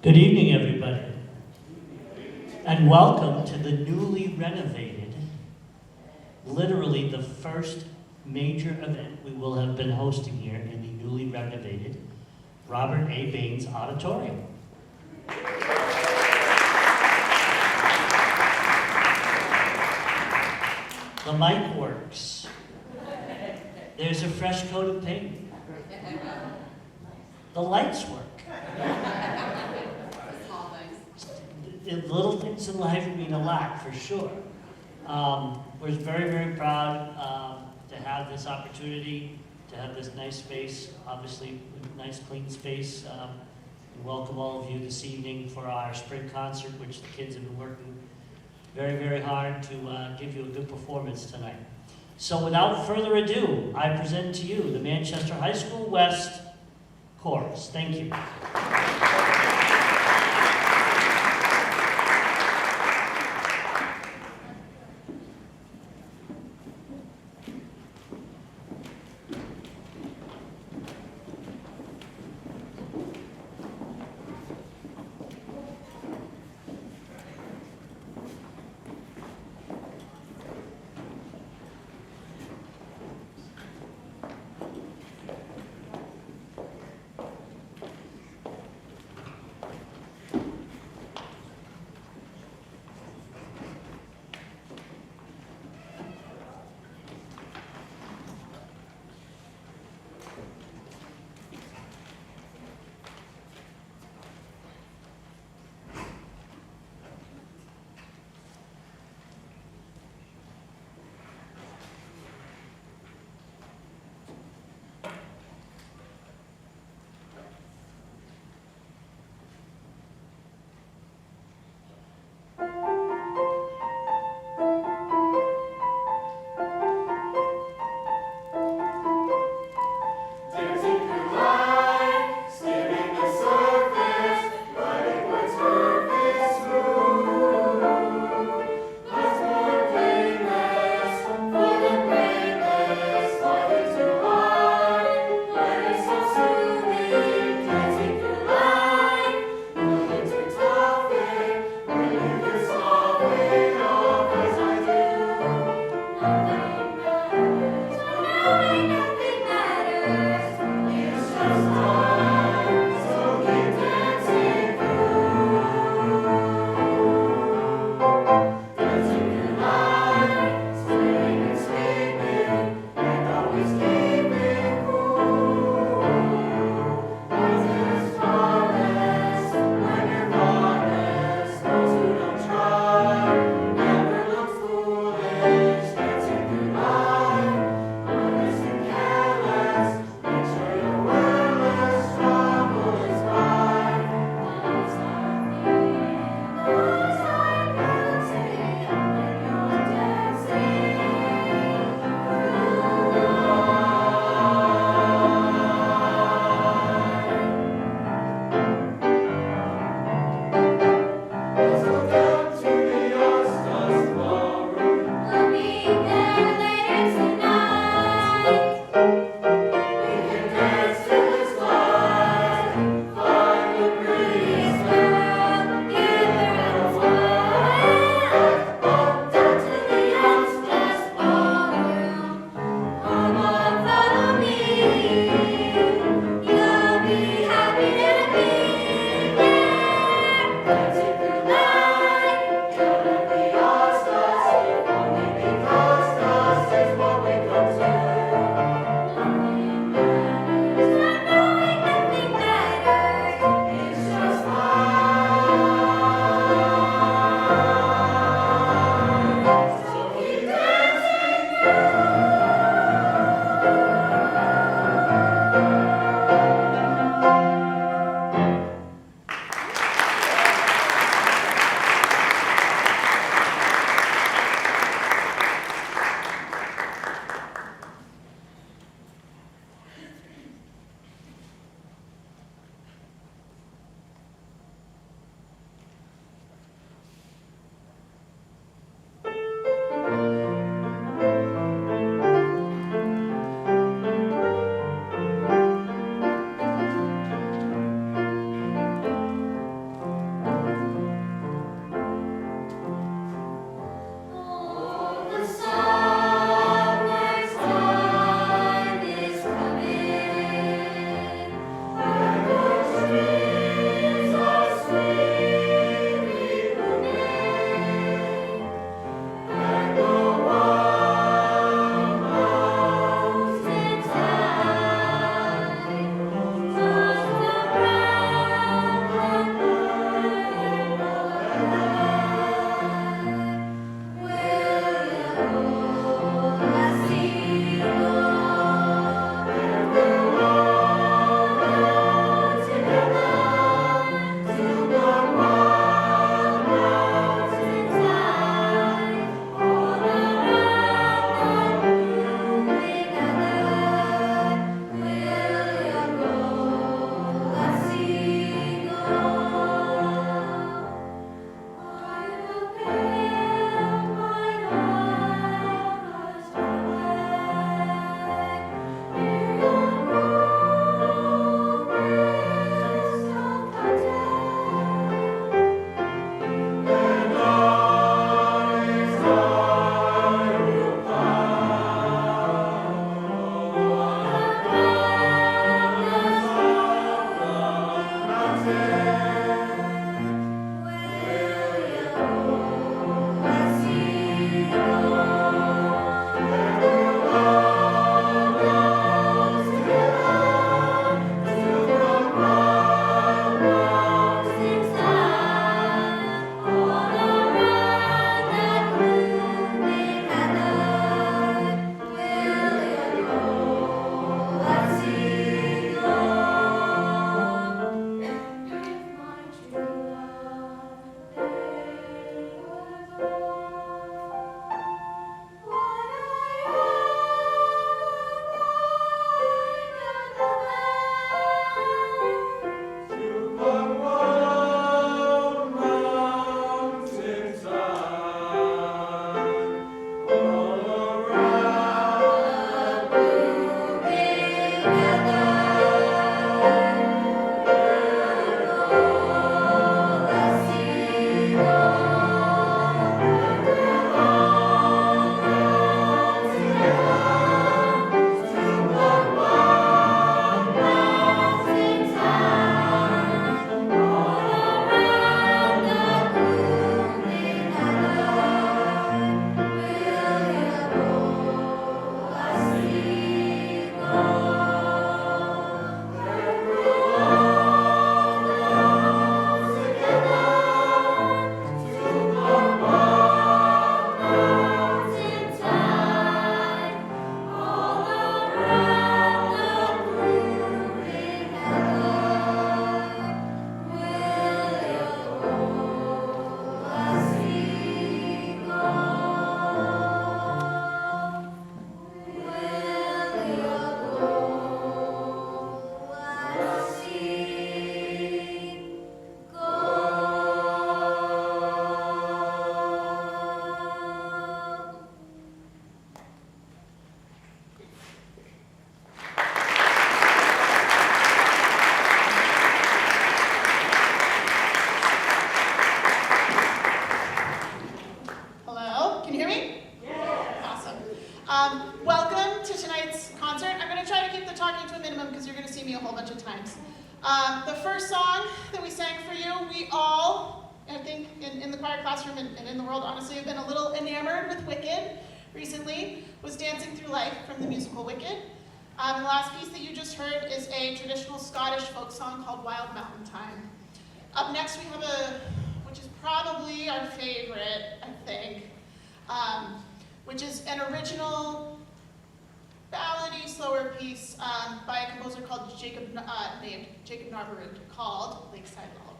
Good evening, everybody, and welcome to the newly renovated, literally the first major event we will have been hosting here in the newly renovated Robert A. Baines Auditorium. The mic works. There's a fresh coat of paint. The lights work. The little things in life mean a lot, for sure. We're very, very proud to have this opportunity, to have this nice space, obviously nice clean space. We welcome all of you this evening for our spring concert, which the kids have been working very, very hard to give you a good performance tonight. So without further ado, I present to you the Manchester High School West Chorus. Thank you. I think in the choir classroom and in the world, honestly, have been a little enamored with Wicked recently, was Dancing Through Life from the musical Wicked. The last piece that you just heard is a traditional Scottish folk song called Wild Mountain Time. Up next we have which is probably our favorite, I think, which is an original ballady, slower piece by a composer called named Jacob Narberud, called Lakeside Lullaby.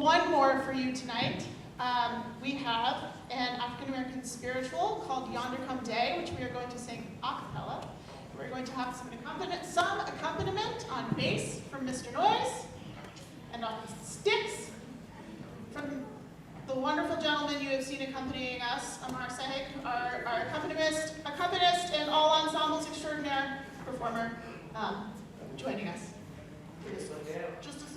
one more for you tonight. We have an African American spiritual called Yonder Come Day, which we are going to sing a cappella. We're going to have some accompaniment on bass from Mr. Noise, and on sticks from the wonderful gentleman you have seen accompanying us, Amar Sahik, our accompanist and all ensembles extraordinaire performer, joining us. Just a second.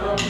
Come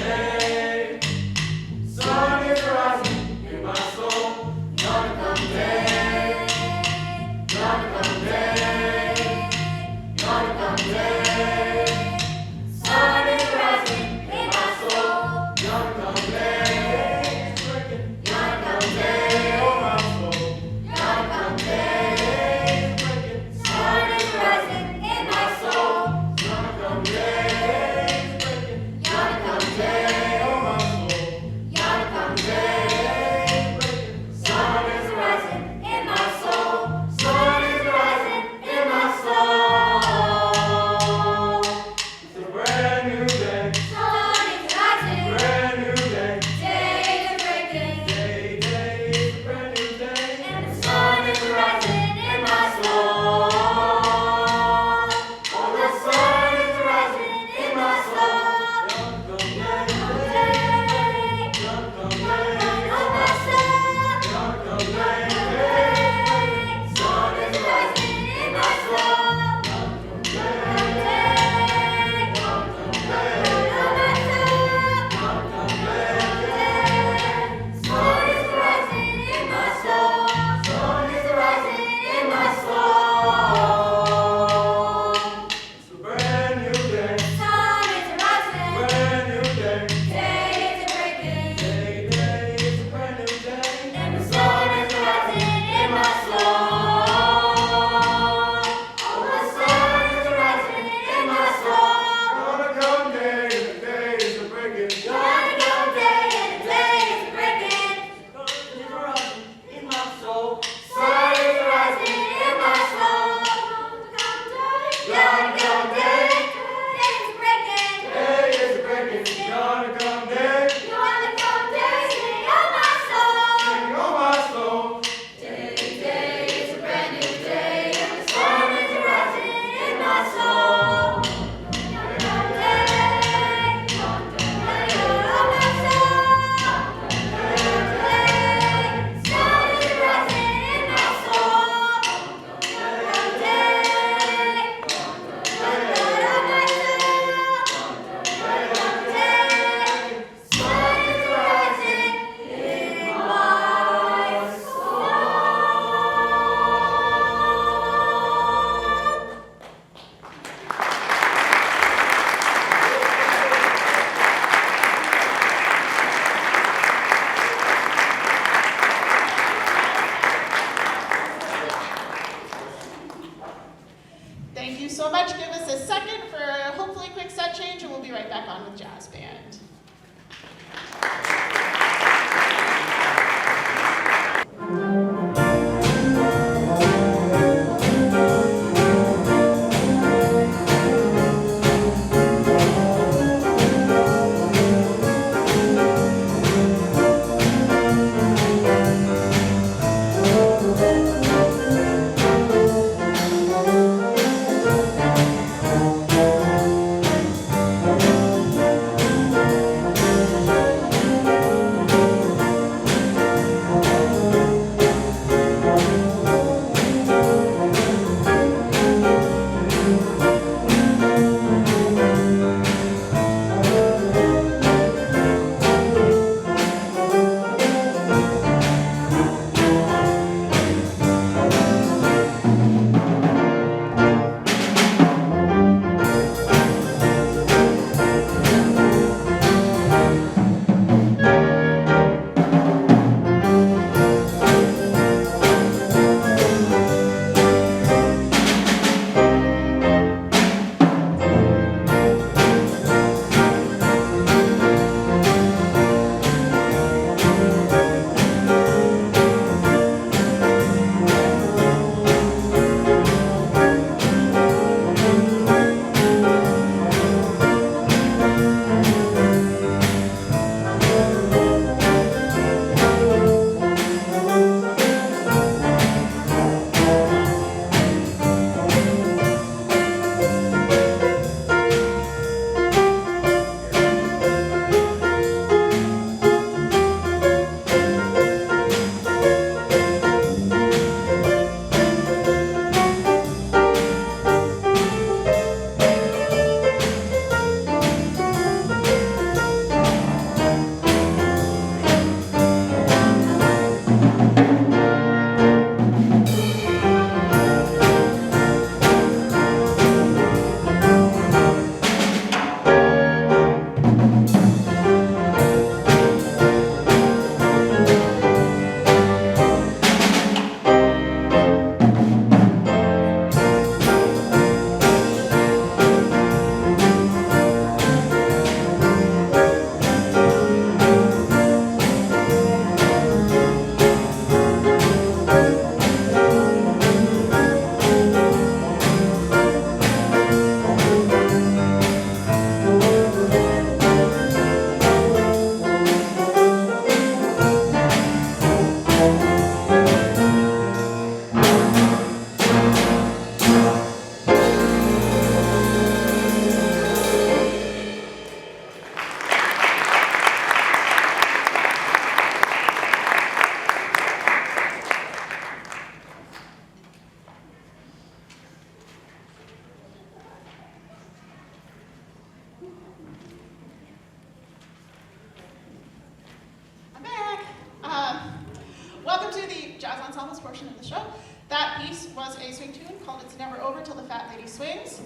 jazz ensembles portion of the show. That piece was a swing tune called It's Never Over Till the Fat Lady Swings,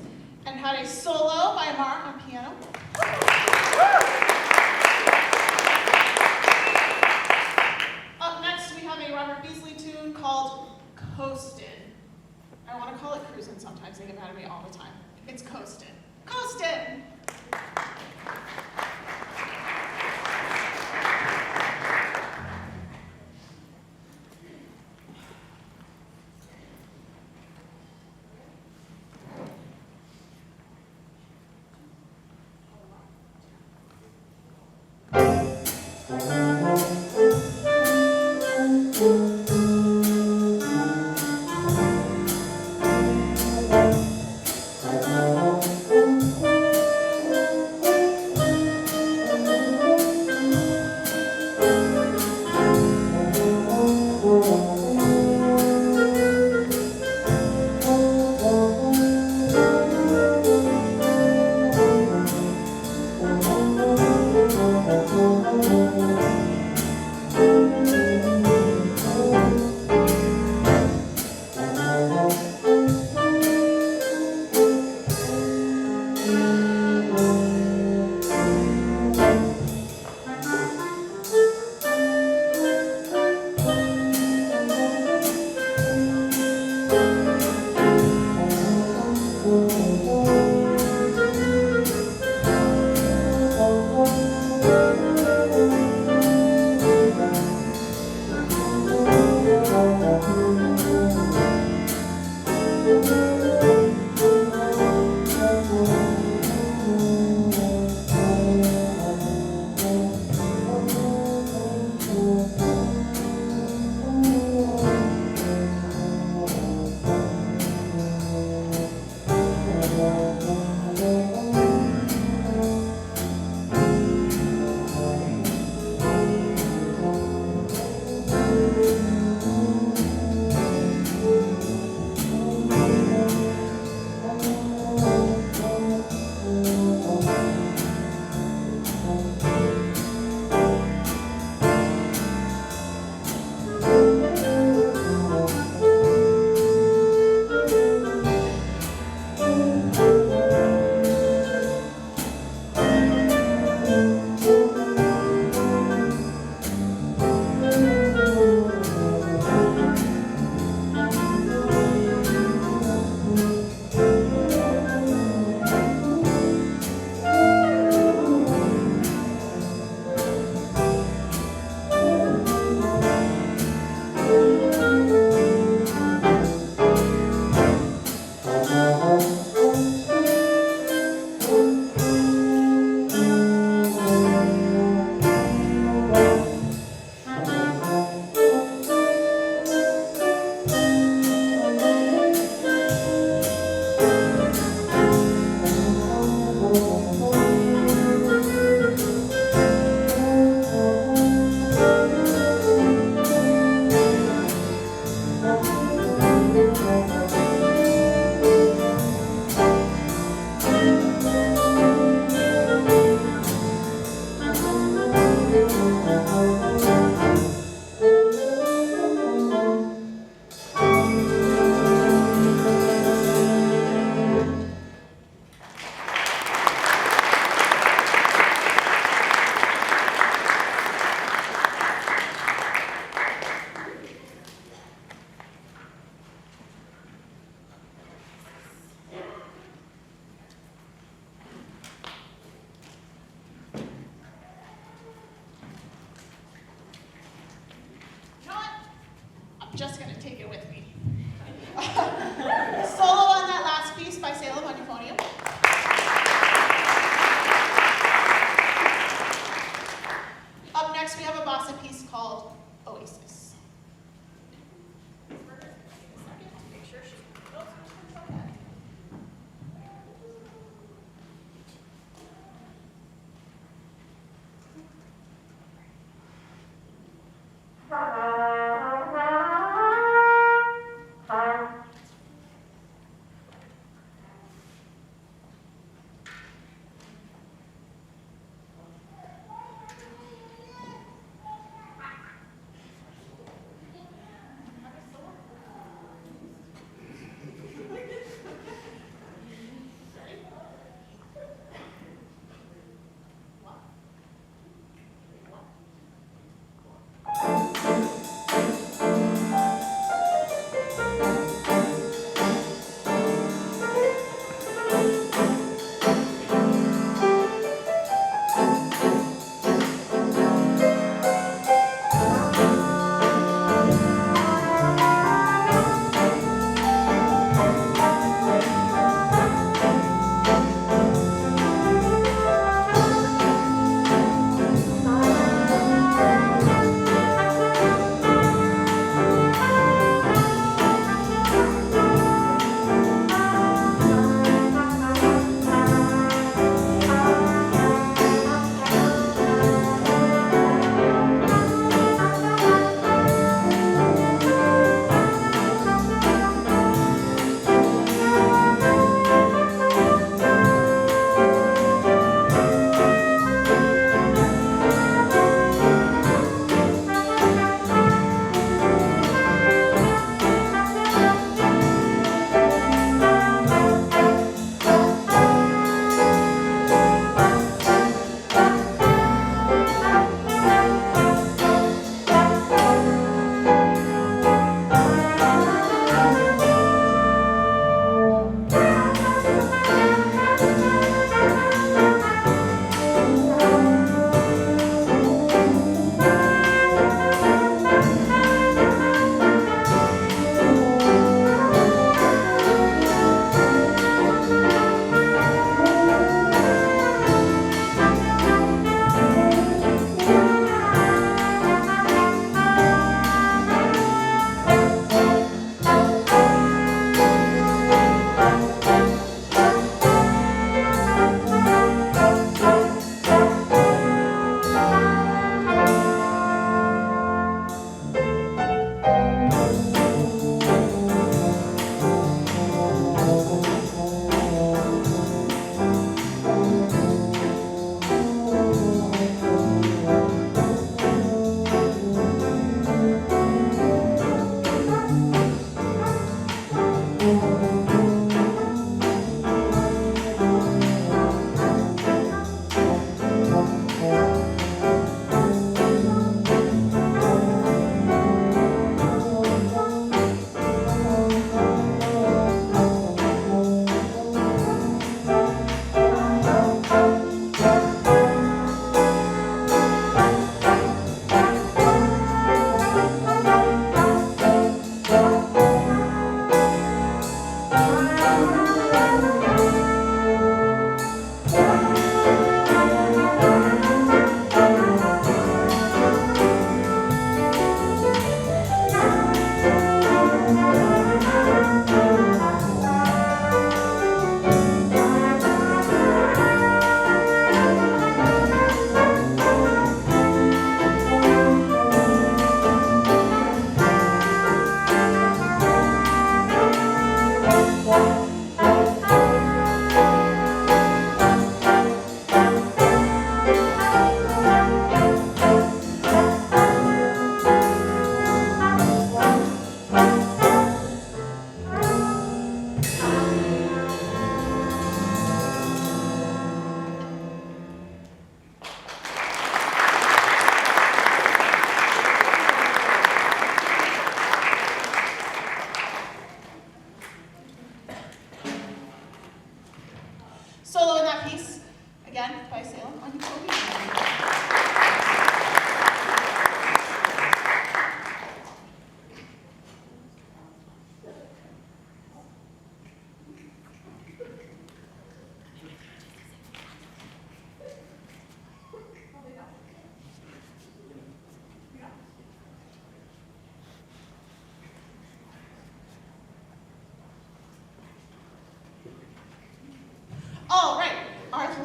and had a solo by Mark on piano. Up next, we have a Robert Beasley tune called Coastin'. I want to call it Cruisin' sometimes, they get mad at me all the time. It's Coastin'. Coastin'! Just gonna take it with me. Solo on that last piece by Salem on euphonium. Up next we have a bossa piece called Oasis.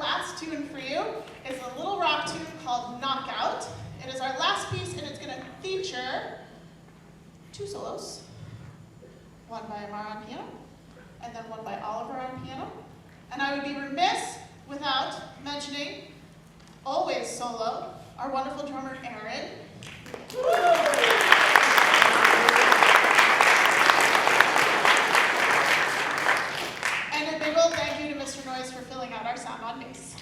last tune for you is a little rock tune called Knockout. It is our last piece, and it's going to feature 2 solos. One by Amar on piano, and then one by Oliver on piano. And I would be remiss without mentioning, always solo, our wonderful drummer, Aaron. And a big old thank you to Mr. Noyes for filling out our sound on bass.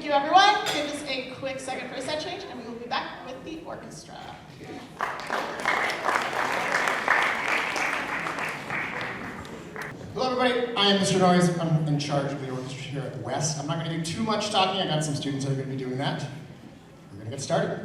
you, everyone. Give us a quick second for a set change, and we will be back with the orchestra. Hello, everybody. I am Mr. Noyes. I'm in charge of the orchestra here at West. I'm not going to do too much talking. I got some students that are going to be doing that. We're going to get started.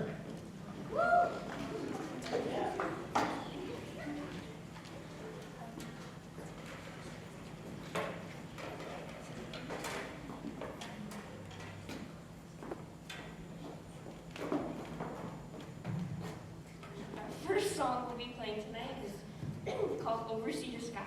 song we'll be playing tonight is called Over Cedar Sky.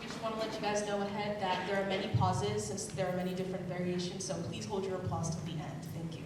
We just want to let you guys know ahead that there are many pauses since there are many different variations, so please hold your applause till the end. Thank you.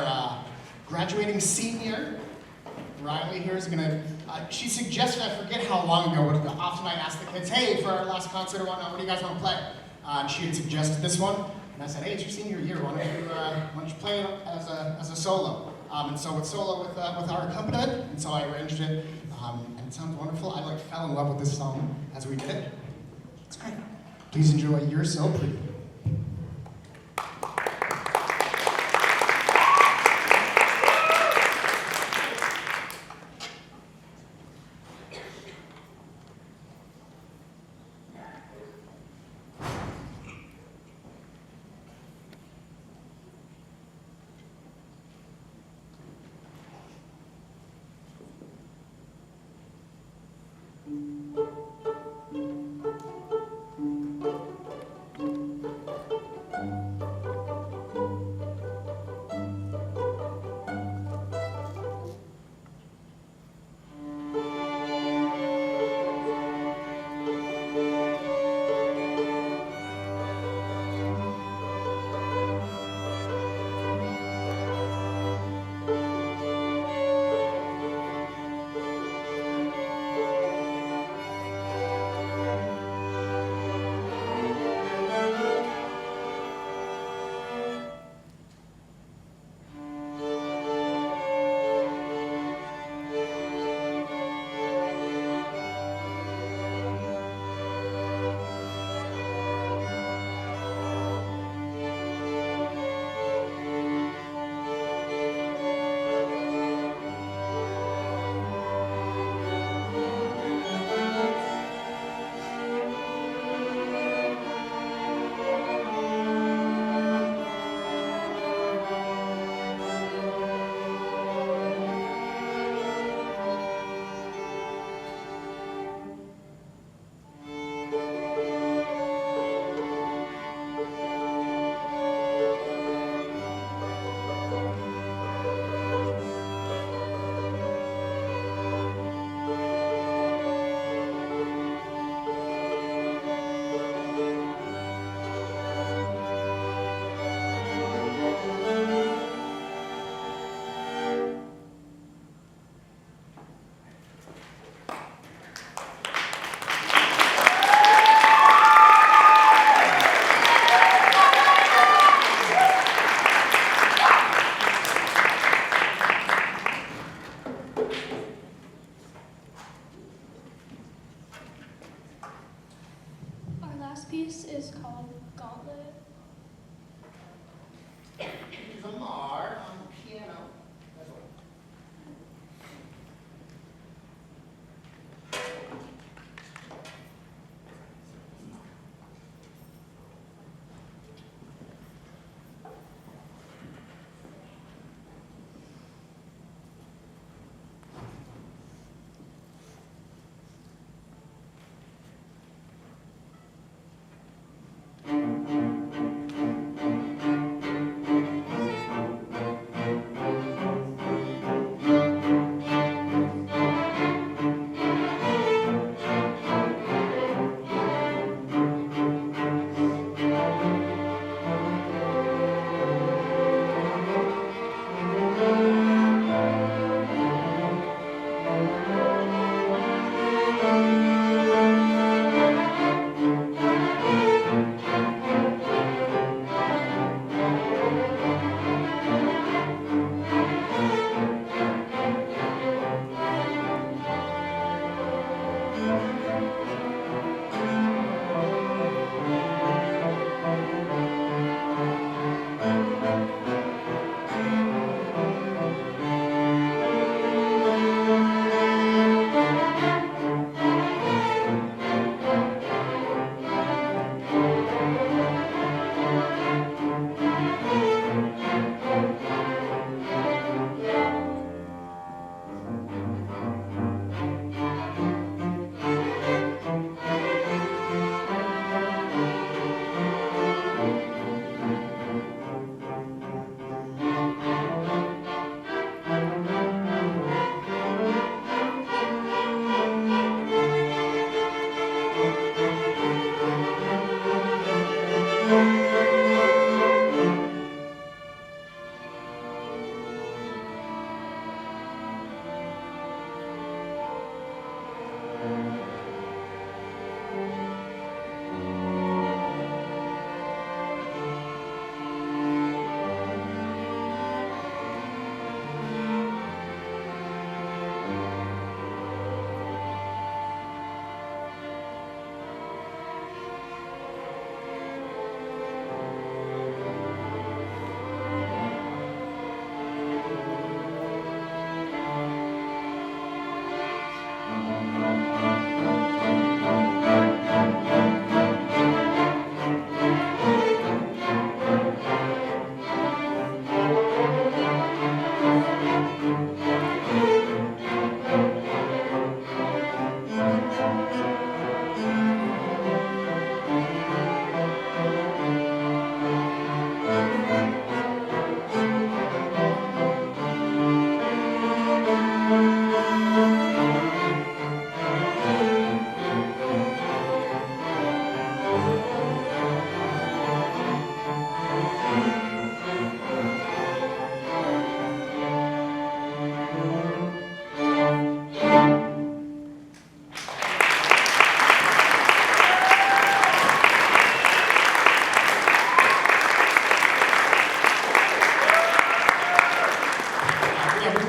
our graduating senior. Riley here is gonna, she suggested, I forget how long ago, but often I ask the kids, hey, for our last concert or whatnot, what do you guys want to play? And she had suggested this one, and I said, hey, it's your senior year, why don't you play it as a solo? And so it's solo with our accompaniment, and so I arranged it, and it sounds wonderful. I fell in love with this song as we did it. It's great. Please enjoy You're So Pretty.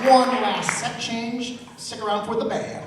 one last set change. Stick around for the band.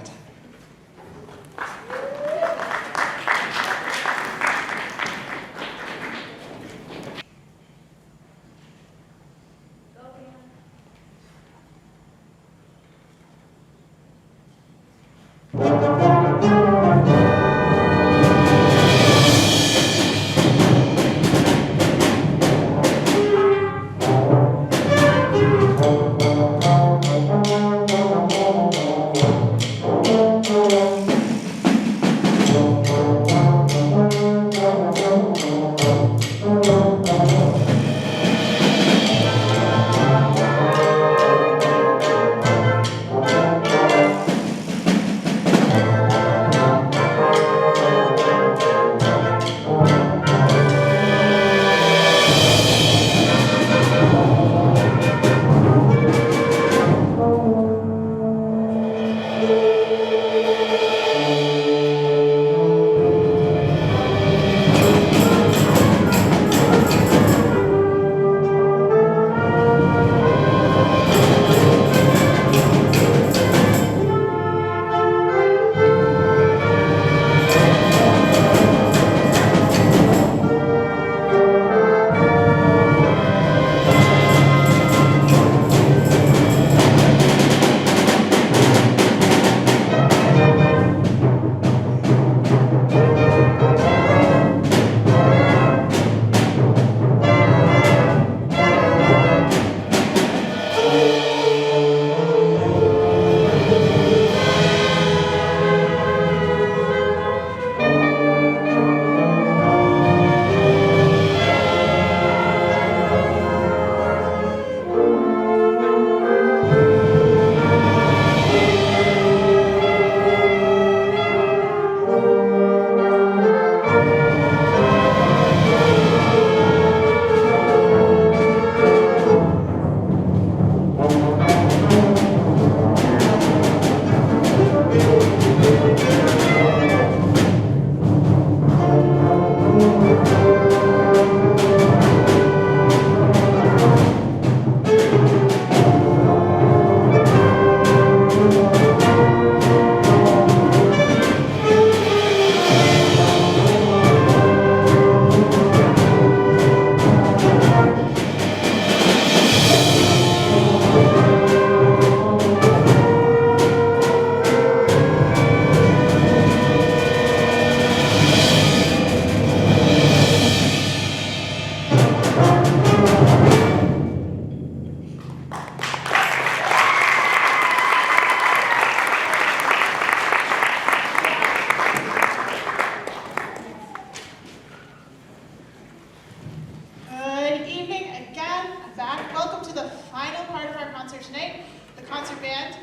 Good evening again. I'm back. Welcome to the final part of our concert tonight, the concert band.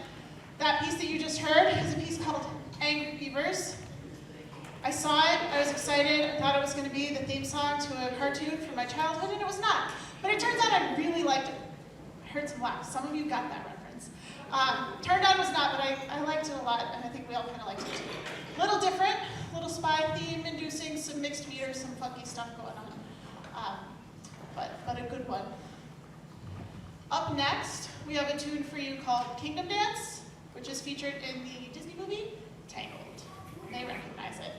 That piece that you just heard is a piece called Angry Beavers. I saw it, I was excited, I thought it was going to be the theme song to a cartoon from my childhood, and it was not. But it turns out I really liked it. I heard some laughs. Some of you got that reference. Turned out it was not, but I liked it a lot, and I think we all kind of liked it too. A little different, a little spy theme inducing, some mixed meters, some funky stuff going on. But a good one. Up next, we have a tune for you called Kingdom Dance, which is featured in the Disney movie Tangled. You may recognize it.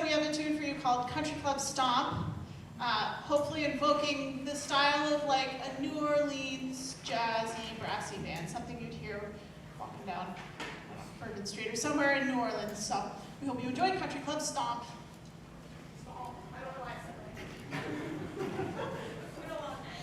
we have a tune for you called Country Club Stomp, hopefully invoking the style of like a New Orleans jazzy, brassy band, something you'd hear walking down Bourbon Street or somewhere in New Orleans. So we hope you enjoy Country Club Stomp. Stomp. I don't know why I said that. We don't want that.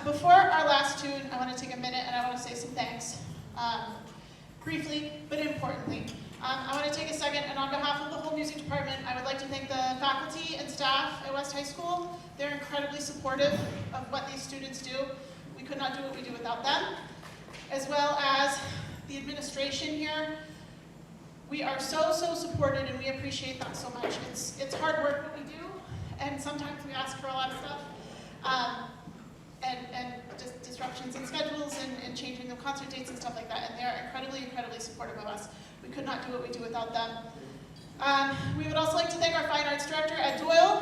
Before our last tune, I want to take a minute and I want to say some thanks. Briefly, but importantly. I want to take a second, and on behalf of the whole music department, I would like to thank the faculty and staff at West High School. They're incredibly supportive of what these students do. We could not do what we do without them. As well as the administration here. We are so supported, and we appreciate that so much. It's hard work what we do, and sometimes we ask for a lot of stuff. And just disruptions in schedules and changing the concert dates and stuff like that. And they are incredibly supportive of us. We could not do what we do without them. We would also like to thank our Fine Arts Director, Ed Doyle,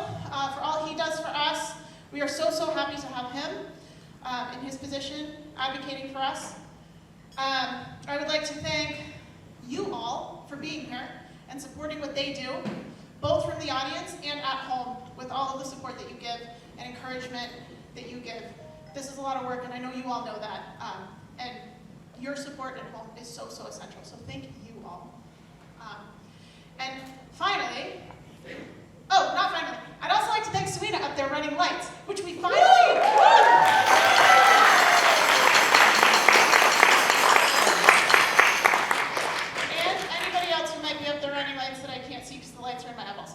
for all he does for us. We are so happy to have him in his position, advocating for us. I would like to thank you all for being here and supporting what they do, both from the audience and at home, with all of the support that you give and encouragement that you give. This is a lot of work, and I know you all know that. And your support at home is so, so essential. So thank you all. And finally, oh, not finally, I'd also like to thank Serena up there running lights, which we finally... And anybody else who might be up there running lights that I can't see because the lights are in my eyeballs.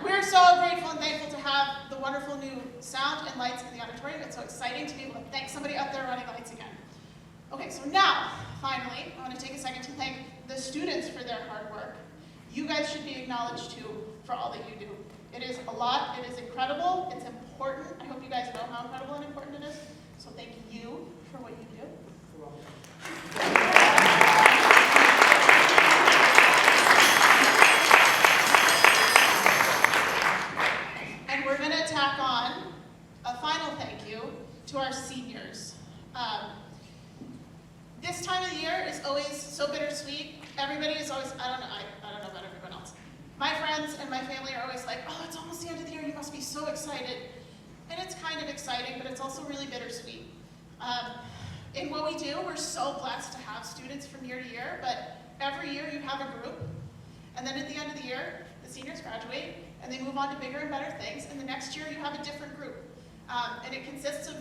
We're so grateful and thankful to have the wonderful new sound and lights in the auditorium. It's so exciting to be able to thank somebody up there running lights again. Okay, so now, finally, I want to take a second to thank the students for their hard work. You guys should be acknowledged too for all that you do. It is a lot, it is incredible, it's important. I hope you guys know how incredible and important it is. So thank you for what you do. And we're going to tack on a final thank you to our seniors. This time of the year is always so bittersweet. Everybody is always, I don't know about everyone else. My friends and my family are always like, oh, it's almost the end of the year, you must be so excited. And it's kind of exciting, but it's also really bittersweet. In what we do, we're so blessed to have students from year to year, but every year you have a group, and then at the end of the year, the seniors graduate, and they move on to bigger and better things, and the next year you have a different group. And it consists of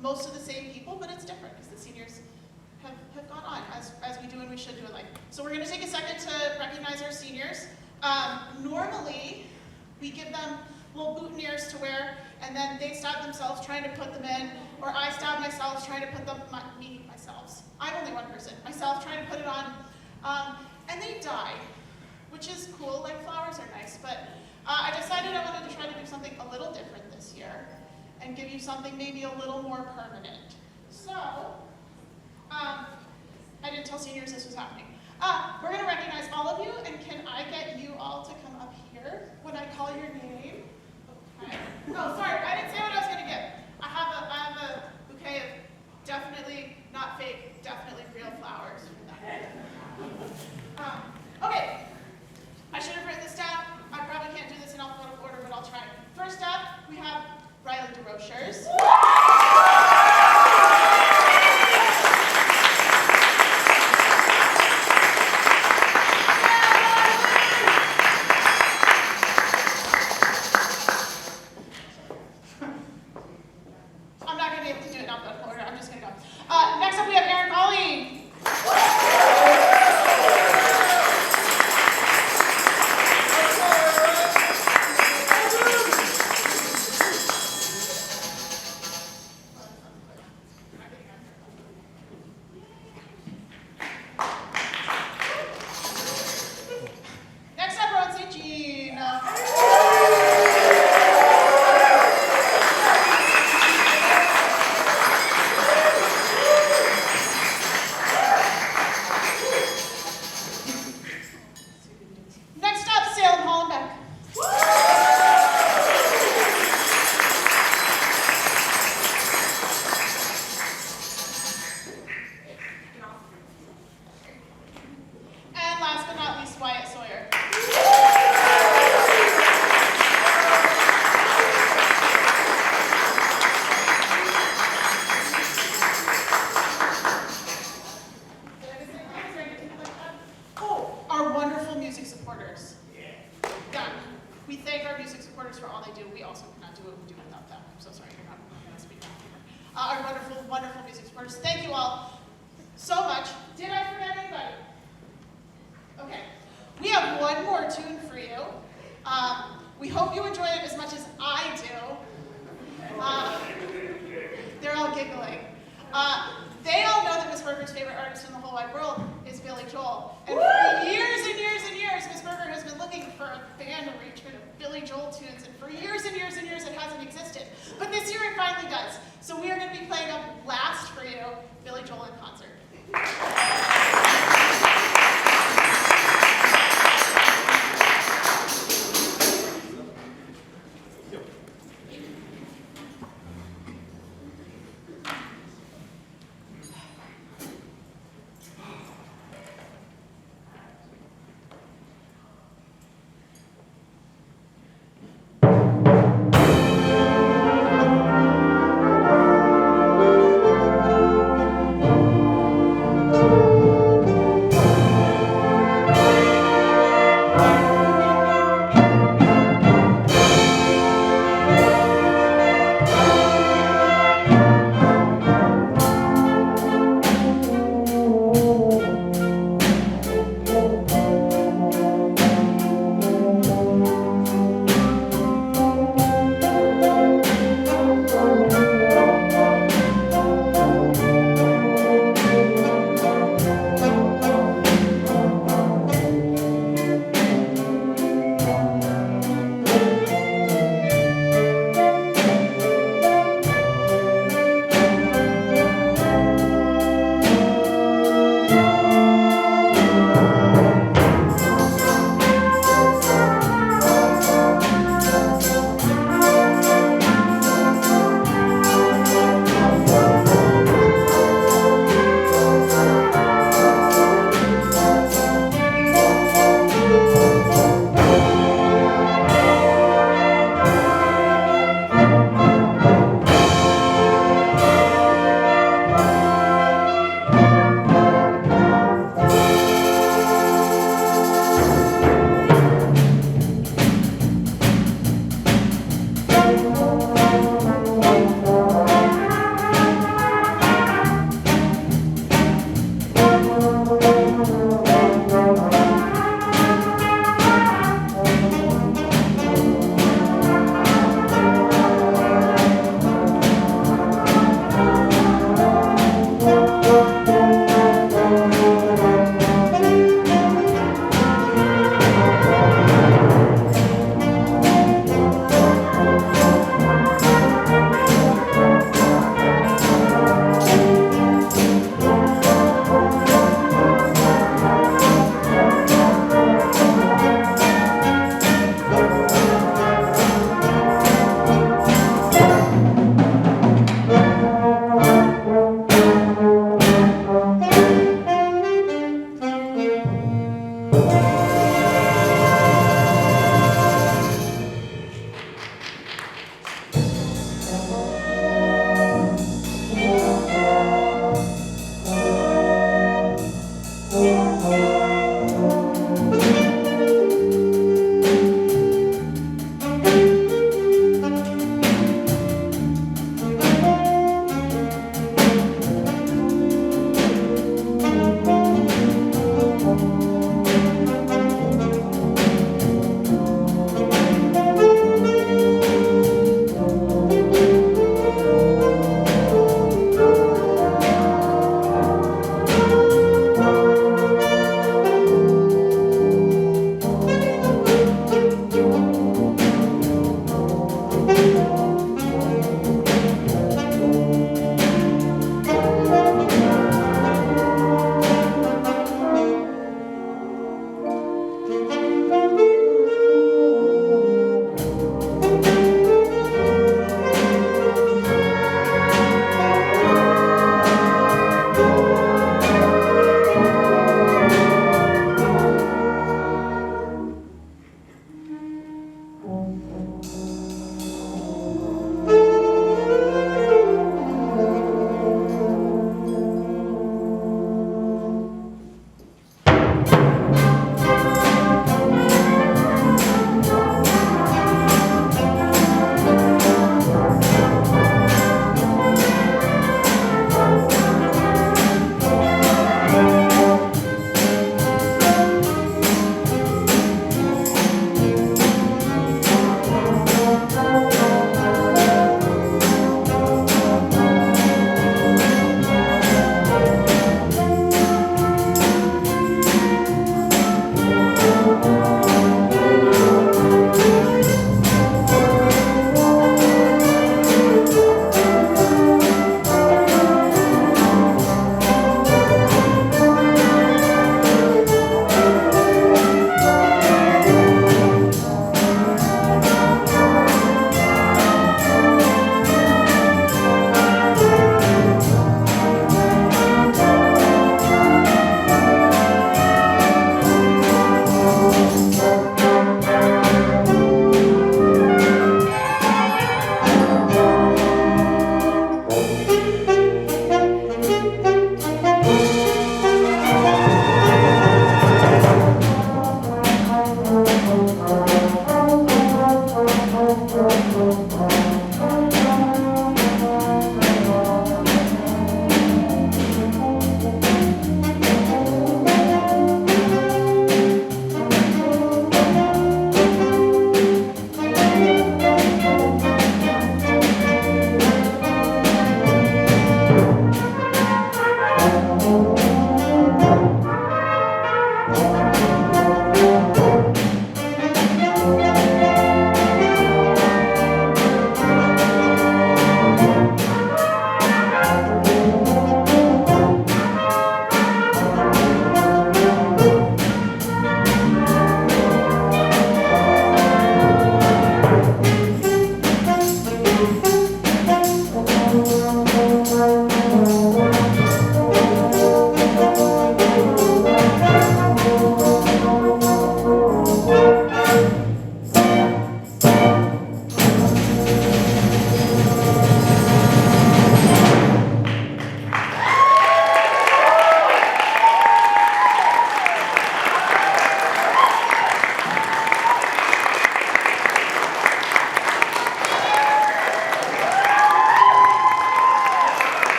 most of the same people, but it's different, because the seniors have gone on, as we do and we should do in life. So we're going to take a second to recognize our seniors. Normally, we give them little boutonnieres to wear, and then they stab themselves trying to put them in, or I stab myself trying to put them, myself. I'm only one person, myself trying to put it on, and they die, which is cool, like flowers are nice, but I decided I wanted to try to do something a little different this year, and give you something maybe a little more permanent. So, I didn't tell seniors this was happening. We're going to recognize all of you, and can I get you all to come up here when I call your name? Okay. Oh, sorry, I didn't say what I was going to get. I have a bouquet of definitely not fake, definitely real flowers. Okay, I should have written this down. I probably can't do this in alphabetical order, but I'll try. First up, we have Riley DeRochers. I'm not going to be able to do it in alphabetical order. I'm just going to go. Next up, we have Aaron Colleen. Next up, Rowan St. Jean. Next up, Salem Hollenbeck. And last but not least, Wyatt Sawyer. Oh, our wonderful music supporters. Yeah, we thank our music supporters for all they do. We also cannot do what we do without them. I'm so sorry, I'm not going to speak out here. Our wonderful, wonderful music supporters. Thank you all so much. Did I forget anybody? Okay, we have one more tune for you. We hope you enjoy it as much as I do. They're all giggling. They all know that Miss Berger's favorite artist in the whole wide world is Billy Joel. And for years and years and years, Miss Berger has been looking for a band arrangement of Billy Joel tunes, and for years and years and years it hasn't existed. But this year it finally does. So we are going to be playing up last for you, Billy Joel in concert.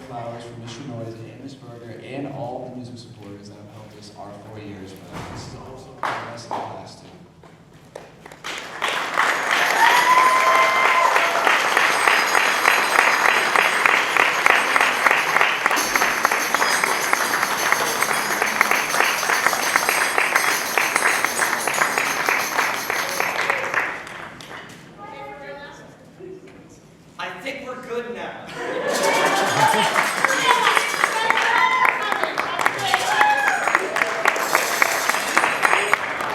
flowers for Mr. Noise and Miss Berger and all the music supporters that have helped us our 4 years. But this is also for the rest of the class too. I think we're good now.